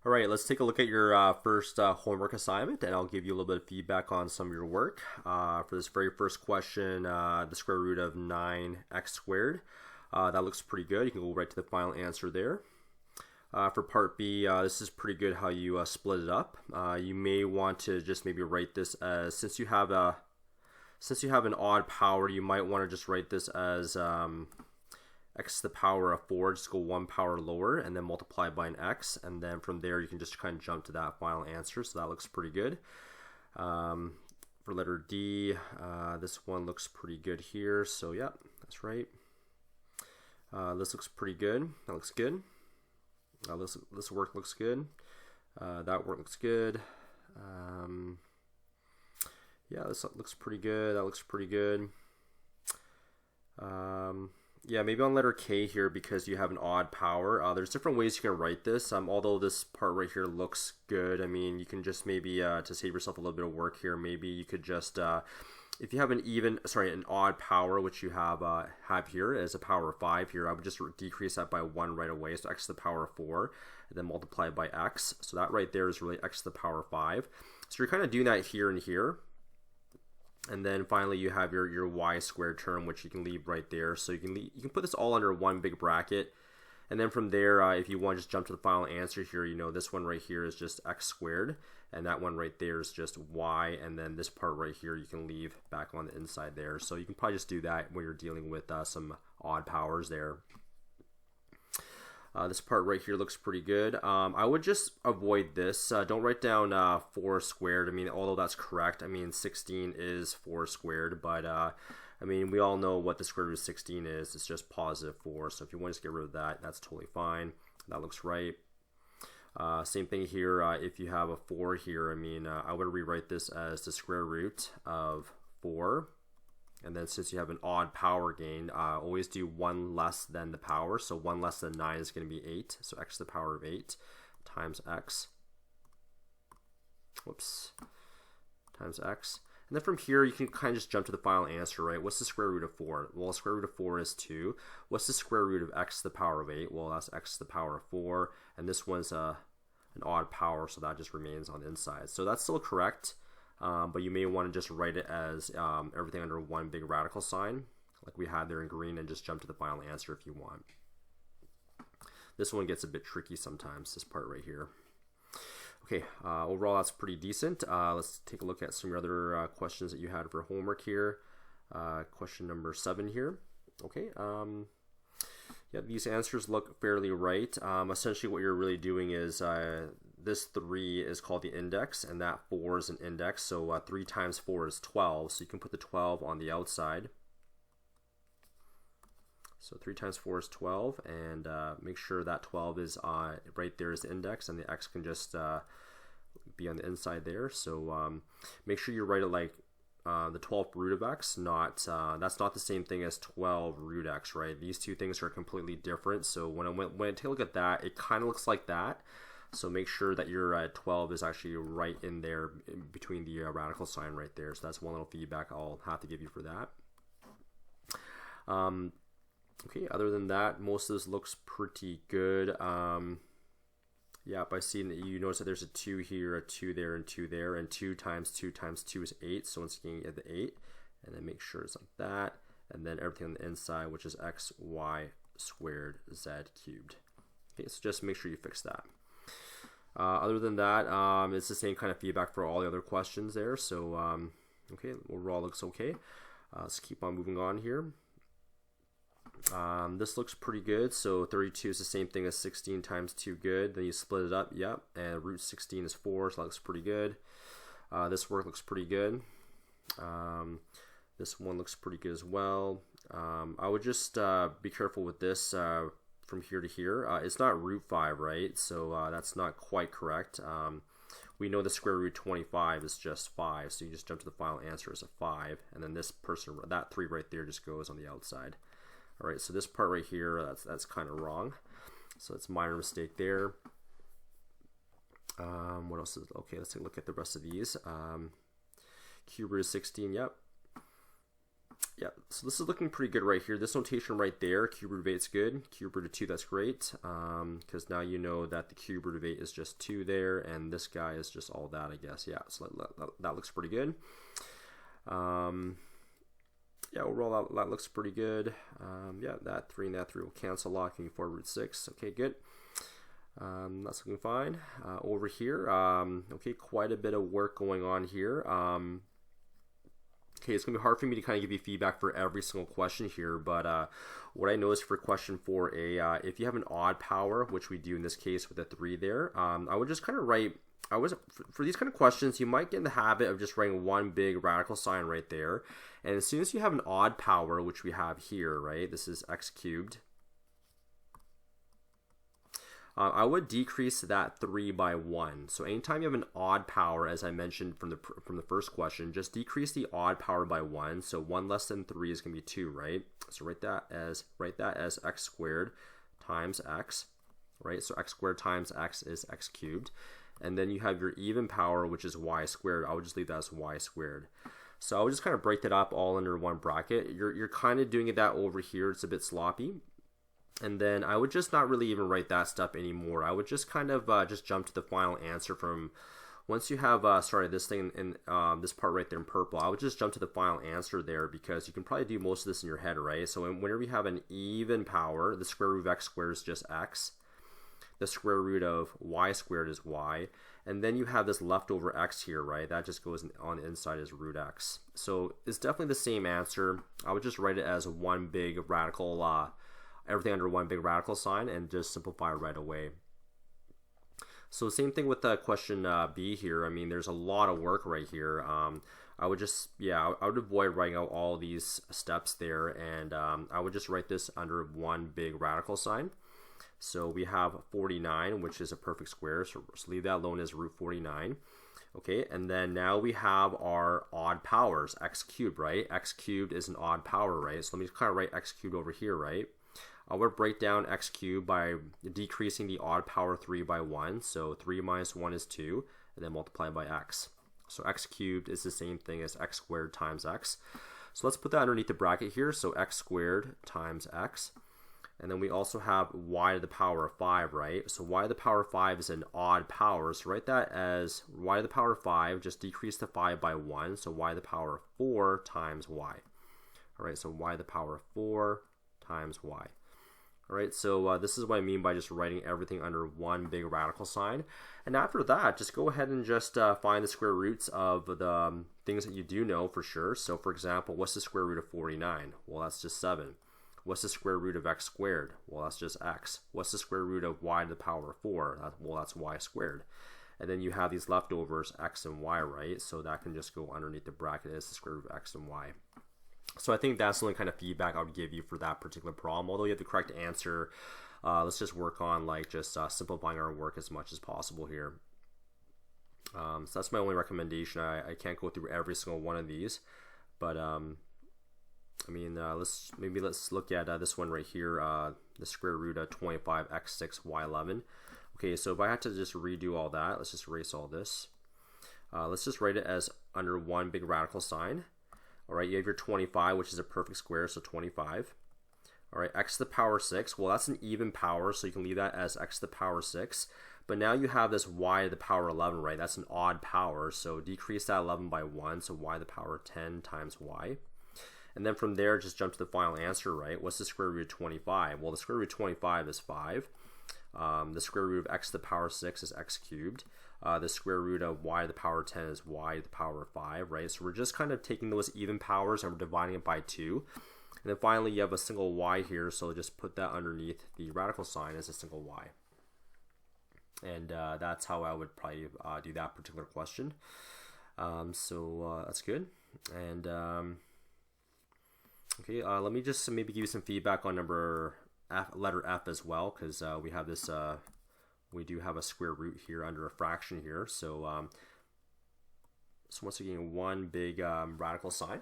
All right, let's take a look at your first homework assignment, and I'll give you a little bit of feedback on some of your work. For this very first question, the square root of 9x squared, that looks pretty good. You can go right to the final answer there. For part B, this is pretty good how you split it up. You may want to just maybe write this as, since you have an odd power, you might want to just write this as x to the power of 4, just go one power lower and then multiply by an x, and then from there you can just kind of jump to that final answer. So that looks pretty good. For letter D, this one looks pretty good here, so yeah, that's right. This looks pretty good. That looks good. This work looks good. That work looks good. Yeah, this looks pretty good. That looks pretty good. Yeah, maybe on letter K here, because you have an odd power. There's different ways you can write this. Although this part right here looks good, I mean, you can just maybe, to save yourself a little bit of work here, maybe you could just, if you have an odd power, which you have here as a power of 5 here, I would just decrease that by 1 right away. So x to the power of 4, and then multiply by x. So that right there is really x to the power of 5. So you're kind of doing that here and here. And then finally you have your y squared term, which you can leave right there. So you can put this all under one big bracket. And then from there, if you want to just jump to the final answer here, you know, this one right here is just x squared. And that one right there is just y. And then this part right here, you can leave back on the inside there. So you can probably just do that when you're dealing with some odd powers there. This part right here looks pretty good. I would just avoid this. Don't write down 4 squared. I mean, although that's correct, I mean, 16 is 4 squared, but I mean, we all know what the square root of 16 is. It's just positive 4. So if you want to just get rid of that, that's totally fine. That looks right. Same thing here. If you have a 4 here, I mean, I would rewrite this as the square root of 4. And then since you have an odd power gain, always do 1 less than the power. So 1 less than 9 is going to be 8. So x to the power of 8 times x. Whoops. Times x. And then from here, you can kind of just jump to the final answer, right? What's the square root of 4? Well, the square root of 4 is 2. What's the square root of x to the power of 8? Well, that's x to the power of 4. And this one's an odd power, so that just remains on the inside. So that's still correct. But you may want to just write it as everything under one big radical sign, like we had there in green, and just jump to the final answer if you want. This one gets a bit tricky sometimes, this part right here. Okay, overall that's pretty decent. Let's take a look at some other questions that you had for homework here. Question number 7 here. Okay, yeah, these answers look fairly right. Essentially what you're really doing is this 3 is called the index, and that 4 is an index. So 3 times 4 is 12. So you can put the 12 on the outside. So 3 times 4 is 12, and make sure that 12 is right there is the index, and the x can just be on the inside there. So make sure you write it like the 12th root of x, not that's not the same thing as 12 root x, right? These two things are completely different. So when I take a look at that, it kind of looks like that. So make sure that your 12 is actually right in there in between the radical sign right there. So that's one little feedback I'll have to give you for that. Okay, other than that, most of this looks pretty good. Yeah, by seeing that, you notice that there's a 2 here, a 2 there, and 2 there, and 2 times 2 times 2 is 8. So once again, you get the 8, and then make sure it's like that, and then everything on the inside, which is x, y squared, z cubed. Okay, so just make sure you fix that. Other than that, it's the same kind of feedback for all the other questions there. So, okay, overall looks okay. Let's keep on moving on here. This looks pretty good. So 32 is the same thing as 16 times 2, good. Then you split it up, yep, and root 16 is 4, so that looks pretty good. This work looks pretty good. This one looks pretty good as well. I would just be careful with this. From here to here, it's not root 5, right? So that's not quite correct. We know the square root 25 is just 5, so you just jump to the final answer as a 5, and then this person, that 3 right there, just goes on the outside. All right, so this part right here, that's kind of wrong. So it's a minor mistake there. What else is okay? Let's take a look at the rest of these. Cube root of 16, yep. Yeah, so this is looking pretty good right here. This notation right there, cube root of 8 is good. Cube root of 2, that's great. Because now you know that the cube root of 8 is just 2 there, and this guy is just all that, I guess. Yeah, so that looks pretty good. Yeah, overall that looks pretty good. Yeah, that 3 and that 3 will cancel off, giving 4 root 6. Okay, good. That's looking fine. Over here, okay, quite a bit of work going on here. Okay, it's going to be hard for me to kind of give you feedback for every single question here, but what I noticed for question 4A, if you have an odd power, which we do in this case with a 3 there, I would just kind of write, for these kind of questions, you might get in the habit of just writing one big radical sign right there, and as soon as you have an odd power, which we have here, right, this is x cubed, I would decrease that 3 by 1. So anytime you have an odd power, as I mentioned from the first question, just decrease the odd power by 1. So 1 less than 3 is going to be 2, right? So write that as x squared times x, right? So x squared times x is x cubed. And then you have your even power, which is y squared. I would just leave that as y squared. So I would just kind of break that up all under one bracket. You're kind of doing it that over here. It's a bit sloppy. And then I would just not really even write that stuff anymore. I would just kind of just jump to the final answer from once you have started this thing in this part right there in purple. I would just jump to the final answer there because you can probably do most of this in your head, right? So whenever you have an even power, the square root of x squared is just x. The square root of y squared is y. And then you have this leftover x here, right? That just goes on the inside as root x. So it's definitely the same answer. I would just write it as one big radical everything under one big radical sign and just simplify right away. So same thing with question B here. I mean, there's a lot of work right here. I would just, I would avoid writing out all these steps there, and I would just write this under one big radical sign. So we have 49, which is a perfect square, so leave that alone as root 49. Okay, and then now we have our odd powers, x cubed, right? X cubed is an odd power, right? So let me kind of write x cubed over here, right? I would break down x cubed by decreasing the odd power 3 by 1. So 3 minus 1 is 2, and then multiply by x. So x cubed is the same thing as x squared times x. So let's put that underneath the bracket here. So x squared times x. And then we also have y to the power of 5, right? So y to the power of 5 is an odd power. So write that as y to the power of 5, just decrease the 5 by 1. So y to the power of 4 times y. All right, so y to the power of 4 times y. All right, so this is what I mean by just writing everything under one big radical sign. And after that, just go ahead and just find the square roots of the things that you do know for sure. So for example, what's the square root of 49? Well, that's just 7. What's the square root of x squared? Well, that's just x. What's the square root of y to the power of 4? Well, that's y squared. And then you have these leftovers, x and y, right? So that can just go underneath the bracket as the square root of x and y. So I think that's the only kind of feedback I would give you for that particular problem. Although you have the correct answer, let's just work on just simplifying our work as much as possible here. So that's my only recommendation. I can't go through every single one of these, but I mean, let's look at this one right here, the square root of 25x6y11. Okay, so if I had to just redo all that, let's just erase all this. Let's just write it as under one big radical sign. All right, you have your 25, which is a perfect square, so 25. All right, x to the power 6. Well, that's an even power, so you can leave that as x to the power 6. But now you have this y to the power 11, right? That's an odd power, so decrease that 11 by 1, so y to the power 10 times y. And then from there, just jump to the final answer, right? What's the square root of 25? Well, the square root of 25 is 5. The square root of x to the power 6 is x cubed. The square root of y to the power 10 is y to the power 5, right? So we're just kind of taking those even powers and we're dividing it by 2. And then finally, you have a single y here, so just put that underneath the radical sign as a single y. And that's how I would probably do that particular question. So that's good. And okay, let me just maybe give you some feedback on letter F as well, because we have this... we do have a square root here under a fraction here. So, so once again, one big radical sign.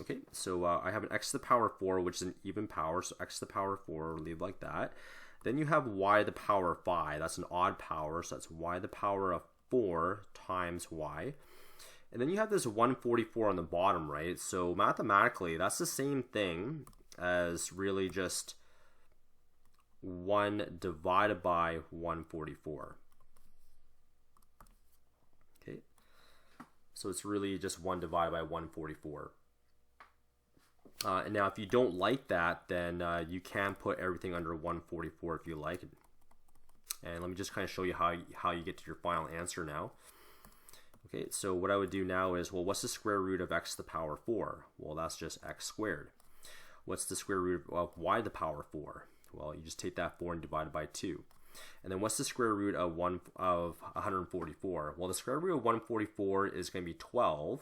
Okay, so I have an x to the power 4, which is an even power. So x to the power 4, leave like that. Then you have y to the power 5. That's an odd power. So that's y to the power of 4 times y. And then you have this 144 on the bottom, right? So mathematically, that's the same thing as really just 1 divided by 144. Okay, so it's really just 1 divided by 144. And now if you don't like that, then you can put everything under 144 if you like. And let me just kind of show you how you get to your final answer now. Okay, so what I would do now is, well, what's the square root of x to the power 4? Well, that's just x squared. What's the square root of y to the power 4? Well, you just take that 4 and divide it by 2. And then what's the square root of 144? Well, the square root of 144 is going to be 12,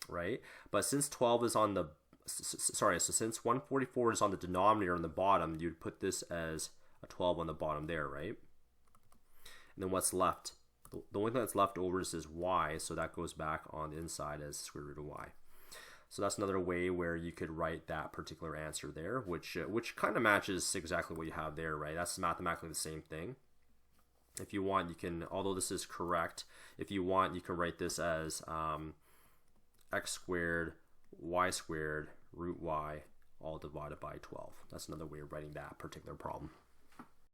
right? But since 12 is on the, so since 144 is on the denominator on the bottom, you'd put this as a 12 on the bottom there, right? And then what's left? The only thing that's left over is y, so that goes back on the inside as square root of y. So that's another way where you could write that particular answer there, which kind of matches exactly what you have there, right? That's mathematically the same thing. If you want, you can, although this is correct, if you want, you can write this as x squared, y squared, root y, all divided by 12. That's another way of writing that particular problem.